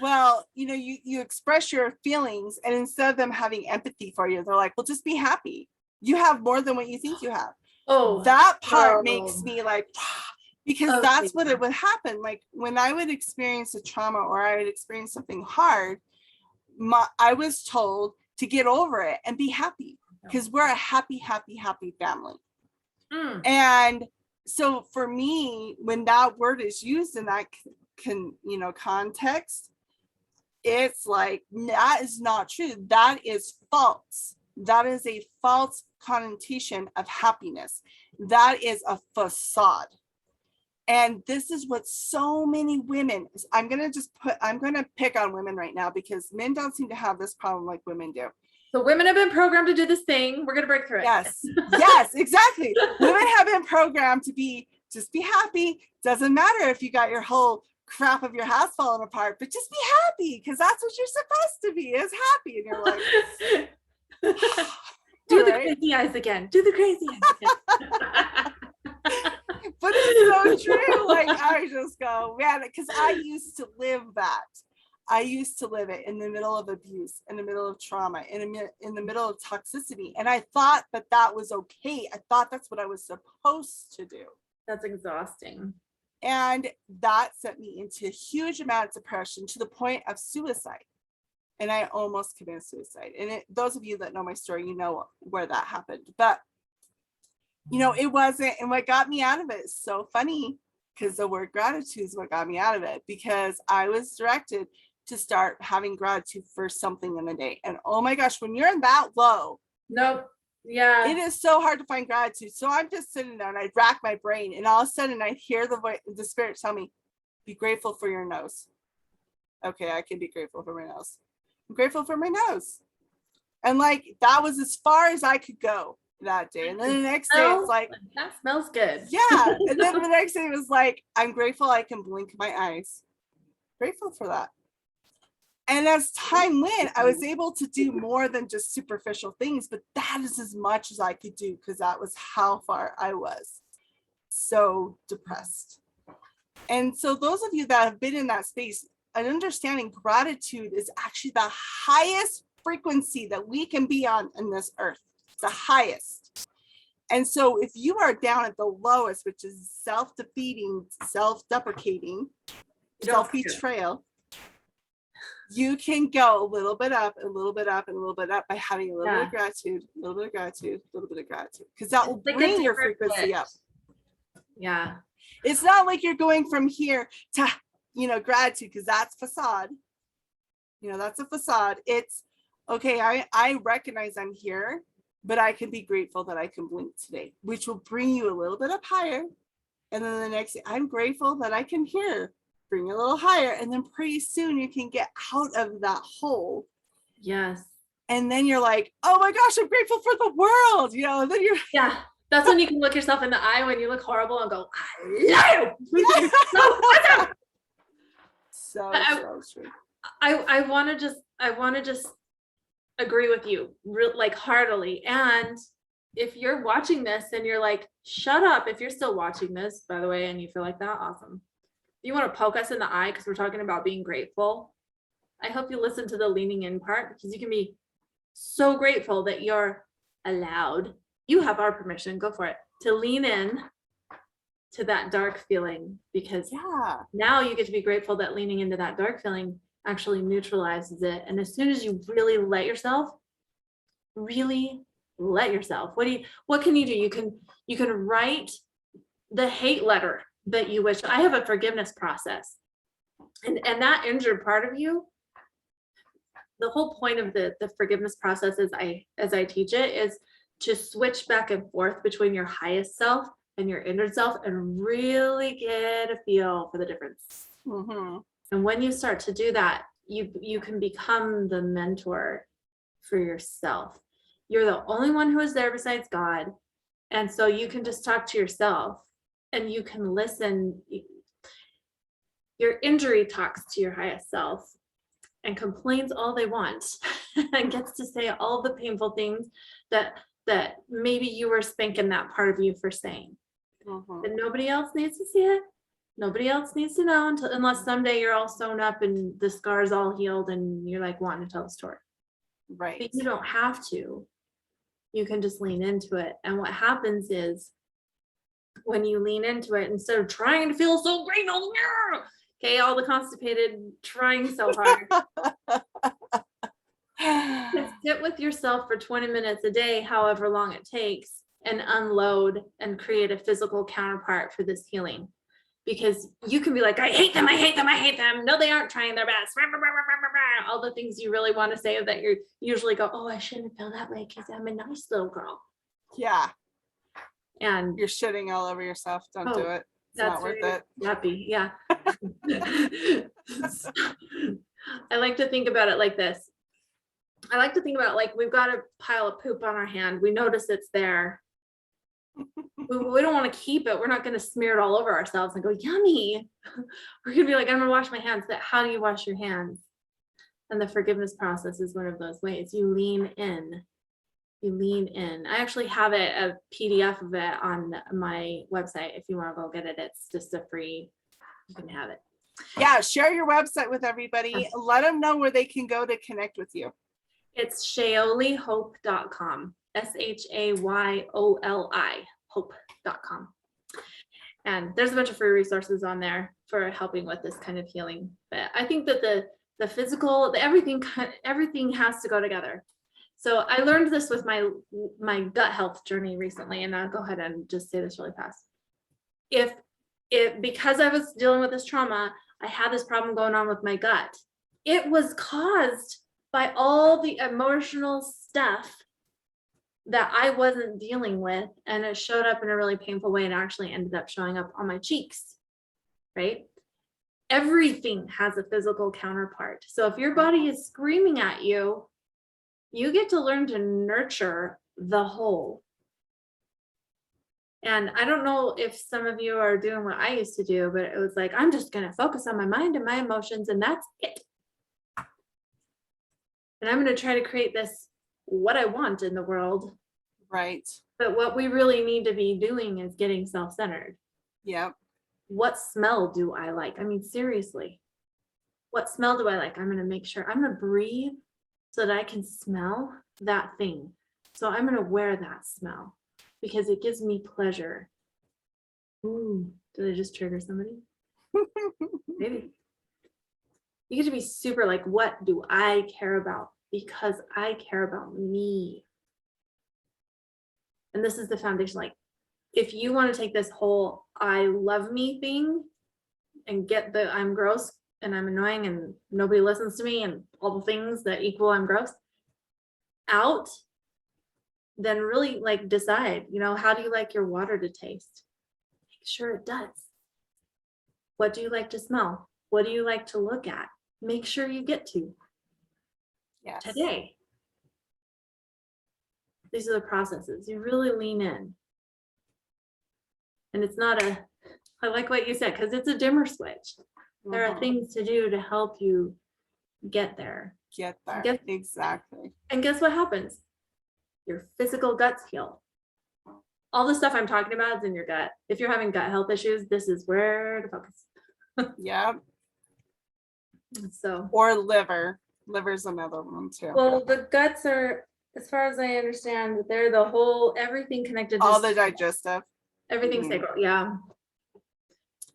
well, you express your feelings, and instead of them having empathy for you, they're like, well, just be happy. You have more than what you think you have. That part makes me like, because that's what it would happen. Like when I would experience a trauma or I would experience something hard, I was told to get over it and be happy, because we're a happy family. And so for me, when that word is used in that context, it's like, that is not true. That is false. That is a false connotation of happiness. That is a facade. And this is what so many women, I'm going to pick on women right now because men don't seem to have this problem like women do. So women have been programmed to do this thing. We're going to break through it. Yes, yes, exactly. Women have been programmed to just be happy. Doesn't matter if you got your whole crap of your house falling apart, but just be happy because that's what you're supposed to be, is happy. And you're like, do the crazy eyes again. Do the crazy eyes again. But it's so true. Like, I just go, man, because I used to live that. I used to live it in the middle of abuse, in the middle of trauma, in the middle of toxicity. And I thought that was okay. I thought that's what I was supposed to do. That's exhausting. And that sent me into a huge amount of depression to the point of suicide. And I almost committed suicide. And those of you that know my story, you know where that happened. But, you know, it wasn't. And what got me out of it is so funny, because the word gratitude is what got me out of it, because I was directed to start having gratitude for something in the day. And oh my gosh, when you're that low, nope. Yeah, it is so hard to find gratitude. So I'm just sitting there and I rack my brain, and all of a sudden I hear the voice, the spirit tell me, be grateful for your nose. Okay, I can be grateful for my nose. I'm grateful for my nose. And like, that was as far as I could go that day. And then the next day it's like, that smells good. Yeah. And then the next day it was like, I'm grateful I can blink my eyes. Grateful for that. And as time went, I was able to do more than just superficial things, but that is as much as I could do, because that was how far I was so depressed. And so those of you that have been in that space, and understanding gratitude is actually the highest frequency that we can be on in this earth, the highest. And so if you are down at the lowest, which is self-defeating, self-deprecating, self-betrayal, you can go a little bit up, a little bit up, and a little bit up by having a little bit of gratitude, a little bit of gratitude, a little bit of gratitude, because that will bring your frequency up. Yeah. It's not like you're going from here to, you know, gratitude, because that's facade. You know, that's a facade. It's okay. I recognize I'm here, but I can be grateful that I can blink today, which will bring you a little bit up higher. And then the next, I'm grateful that I can hear, bring you a little higher. And then pretty soon you can get out of that hole. Yes. And then you're like, oh my gosh, I'm grateful for the world. You know, and then you're. Yeah. That's when you can look yourself in the eye when you look horrible and go, I love you. So true. I want to just agree with you like heartily. And if you're watching this and you're like, shut up, if you're still watching this, by the way, and you feel like that, awesome. If you want to poke us in the eye because we're talking about being grateful, I hope you listen to the leaning in part, because you can be so grateful that you're allowed. You have our permission, go for it, to lean in to that dark feeling, because now you get to be grateful that leaning into that dark feeling actually neutralizes it. And as soon as you really let yourself, what can you do? You can write the hate letter that you wish. I have a forgiveness process, and that injured part of you, the whole point of the forgiveness process as I teach it is to switch back and forth between your highest self and your inner self and really get a feel for the difference. Mm-hmm. And when you start to do that, you can become the mentor for yourself. You're the only one who is there besides God. And so you can just talk to yourself and you can listen. Your injury talks to your highest self and complains all they want and gets to say all the painful things that maybe you were spanking that part of you for saying. Mm-hmm. But nobody else needs to see it. Nobody else needs to know unless someday you're all sewn up and the scar's all healed and you're like wanting to tell a story. Right. But you don't have to. You can just lean into it. And what happens is when you lean into it, instead of trying to feel so grateful, okay, all the constipated trying so hard. Just sit with yourself for 20 minutes a day, however long it takes, and unload and create a physical counterpart for this healing. because you can be like, I hate them, I hate them, I hate them. No, they aren't trying their best. All the things you really want to say that you usually go, oh, I shouldn't feel that way because I'm a nice little girl. Yeah. And You're shitting all over yourself. Don't do it. It's not worth it. Happy. Yeah. I like to think about it like this. I like to think about it like we've got a pile of poop on our hand. We notice it's there. We don't want to keep it. We're not going to smear it all over ourselves and go, yummy. We're going to be like, I'm going to wash my hands. But how do you wash your hands? And the forgiveness process is one of those ways. You lean in. You lean in. I actually have a PDF of it on my website. If you want to go get it, it's just a free, you can have it. Yeah, share your website with everybody. Let them know where they can go to connect with you. It's shayolihope.com. SHAYOLI hope.com. And there's a bunch of free resources on there for helping with this kind of healing. But I think that the physical, everything has to go together. So I learned this with my gut health journey recently, and I'll go ahead and just say this really fast. Because I was dealing with this trauma, I had this problem going on with my gut. It was caused by all the emotional stuff that I wasn't dealing with, and it showed up in a really painful way and actually ended up showing up on my cheeks, right? Everything has a physical counterpart. So if your body is screaming at you, you get to learn to nurture the whole. And I don't know if some of you are doing what I used to do, but it was like, I'm just going to focus on my mind and my emotions, and that's it. And I'm going to try to create this, what I want in the world. Right. But what we really need to be doing is getting self-centered. Yep. What smell do I like? I mean, seriously, what smell do I like? I'm going to make sure I'm going to breathe so that I can smell that thing. So I'm going to wear that smell because it gives me pleasure. Ooh, did I just trigger somebody? Maybe. You get to be super like, what do I care about? Because I care about me. And this is the foundation. Like, if you want to take this whole I love me thing and get the I'm gross and I'm annoying and nobody listens to me and all the things that equal I'm gross out, then really like decide, how do you like your water to taste? Make sure it does. What do you like to smell? What do you like to look at? Make sure you get to. Yes. Today. These are the processes. You really lean in. And it's not I like what you said, because it's a dimmer switch. There are things to do to help you get there. Get there. Exactly. And guess what happens? Your physical guts heal. All the stuff I'm talking about is in your gut. If you're having gut health issues, this is where to focus. Yep. So. Or liver. Liver's another one too. Well, the guts are, as far as I understand, they're the whole, everything connected. All the digestive. Everything's sacral. Yeah.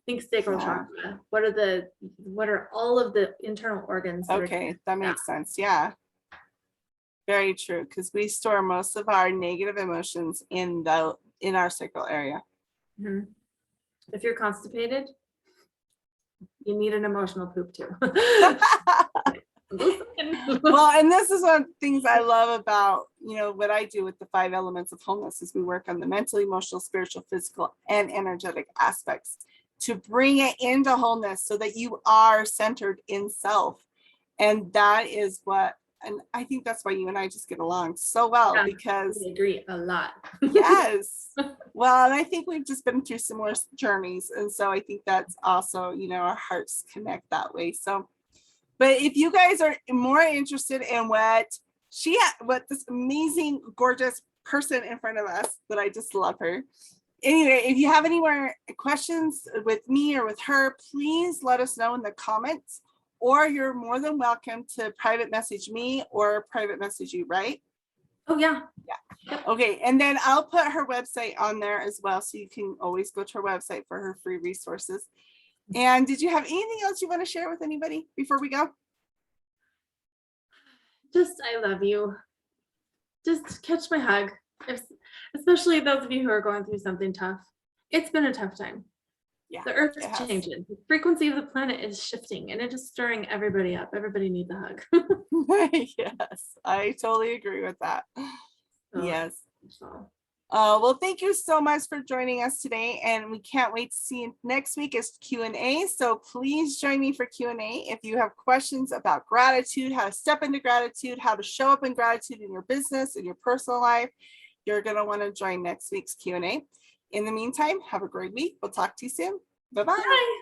Think sacral chakra. What are all of the internal organs? Okay, that makes sense. Yeah. Very true. Because we store most of our negative emotions in our sacral area. Mm-hmm. If you're constipated, you need an emotional poop too. Well, and this is one of the things I love about, what I do with the 5 elements of wholeness is we work on the mental, emotional, spiritual, physical, and energetic aspects to bring it into wholeness so that you are centered in self. And that is and I think that's why you and I just get along so well, because we agree a lot. Yes. Well, and I think we've just been through similar journeys. And so I think that's also, our hearts connect that way. So, but if you guys are more interested in what this amazing, gorgeous person in front of us, that I just love her. Anyway, if you have any more questions with me or with her, please let us know in the comments, or you're more than welcome to private message me or private message you, right? Oh, yeah. Yeah. Okay. And then I'll put her website on there as well. So you can always go to her website for her free resources. And did you have anything else you want to share with anybody before we go? Just, I love you. Just catch my hug. Especially those of you who are going through something tough. It's been a tough time. Yeah, The earth it is has. changing. The frequency of the planet is shifting and it is stirring everybody up. Everybody needs a hug. Yes, I totally agree with that. So, Yes. so. Well, thank you so much for joining us today, and we can't wait to see you next week as Q&A. So please join me for Q&A. If you have questions about gratitude, how to step into gratitude, how to show up in gratitude in your business, in your personal life, you're going to want to join next week's Q&A. In the meantime, have a great week. We'll talk to you soon. Bye-bye. Bye.